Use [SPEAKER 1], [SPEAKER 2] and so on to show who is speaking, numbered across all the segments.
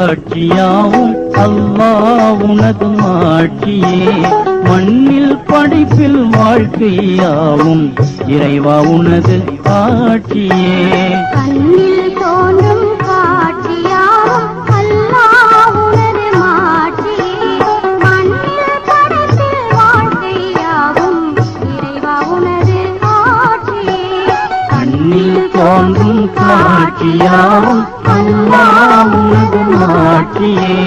[SPEAKER 1] காட்சியாவும் அல்லாஹ் உனது மாட்சியே. மண்ணில் படைப்பில் வாழ்க்கையாவும் இறைவா உனது காட்சியே.
[SPEAKER 2] கண்ணில் தோன்றும் காட்சியாவும் அல்லாஹ் உனது மாட்சியே. மண்ணில் படைப்பில் வாழ்க்கையாவும் இறைவா உனது காட்சியே.
[SPEAKER 1] கண்ணில் தோன்றும் காட்சியாவும் அல்லாஹ் உனது மாட்சியே.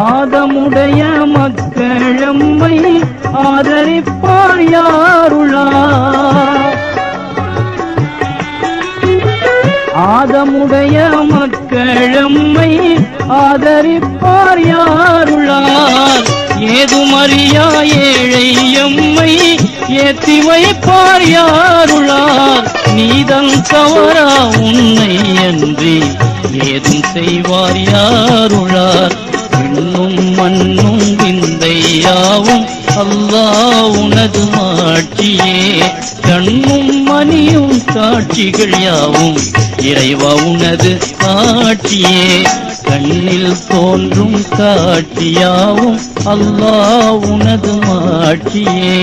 [SPEAKER 1] ஆதமுடைய மக்களம்மை ஆதரிப்பார் யாருளார். ஆதமுடைய மக்களம்மை ஆதரிப்பார் யாருளார். ஏதுமறியா ஏழை எம்மை ஏத்தி வைப்பார் யாருளார். நீதன் தவறா உன்னை அன்றி ஏதும் செய்வார் யாருளார். விண்ணும் மண்ணும் விந்தையாவும் அல்லாஹ் உனது மாட்சியே. கண்ணும் மணியும் காட்சிகள் யாவும் இறைவா உனது காட்சியே. கண்ணில் தோன்றும் காட்சியாவும் அல்லாஹ் உனது மாட்சியே.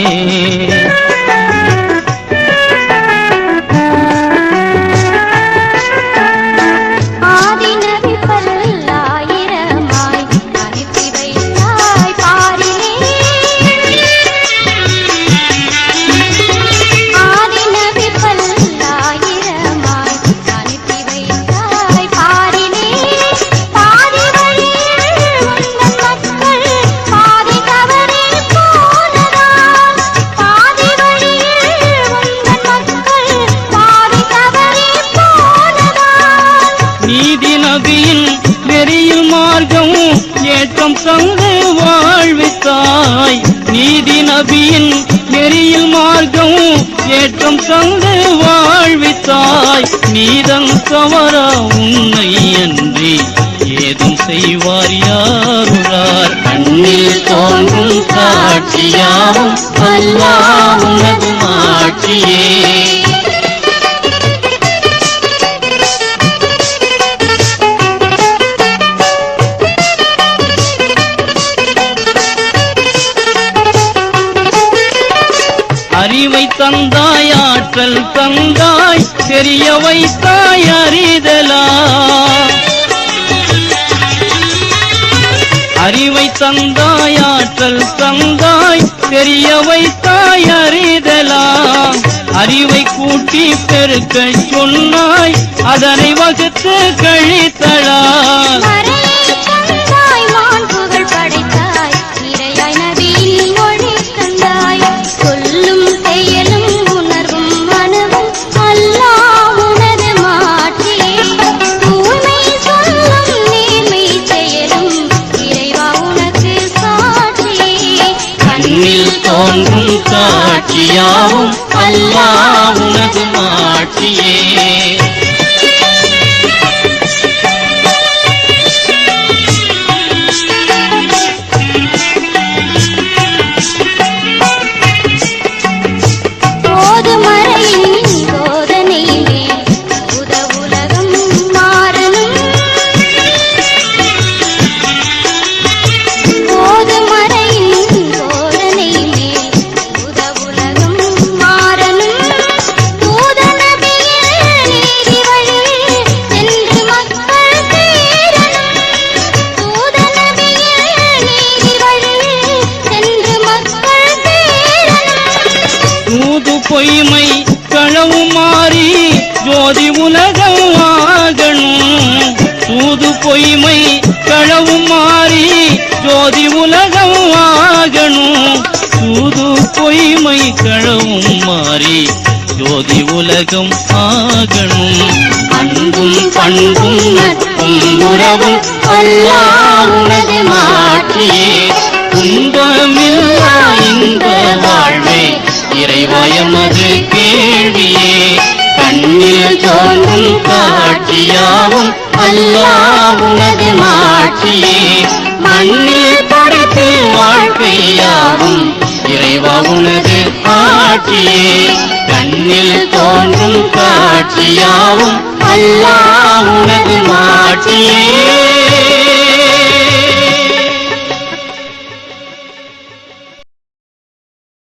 [SPEAKER 1] ஏற்றம் தந்து வாழ்வித்தாய். நீதி நபியின் நெறியில் மார்க்கம் ஏற்றம் தந்து வாழ்வித்தாய். நீதன் தவறா உன்னை அன்றி ஏதும் செய்வார் யாருளார். கண்ணில் தோன்றும் காட்சியாவும் அல்லாஹ் உனது மாட்சியே. அறிவை தந்தாய் ஆற்றல் தந்தாய் தெரிய வைத்தாய் அறிதலா. அறிவை தந்தாய் ஆற்றல் தந்தாய் தெரிய வைத்தாய் அறிதலா. அறிவை கூட்டி பெருக்க சொன்னாய் அதனை வகுத்து கழித்தலா. தோன்றும் காட்சியாவும் அல்லாஹ் உனது மாட்சியே. பொய்மை களவு மாறி ஜோதி உலகம் ஆகணும். சூது பொய்மை களவு மாறி ஜோதி உலகம் ஆகணும். சூது பொய்மை களவும் மாறி ஜோதி உலகம் ஆகணும். அன்பும் பண்பும் நட்பும் உறவும் அல்லாஹ் உனது மாட்சியே. துன்பமில்லா இன்ப வாழ்வே இறைவா எமது கேள்வியே. கண்ணில் தோன்றும் காட்சியாவும் அல்லாஹ் உனது மாட்சியே. மண்ணில் படைத்து வாழ்க்கையாகும் இறைவா உனது ஆட்சியே கண்ணில் தோன்றும் காட்சியாவும் அல்லாஹ் உனது மாட்சியே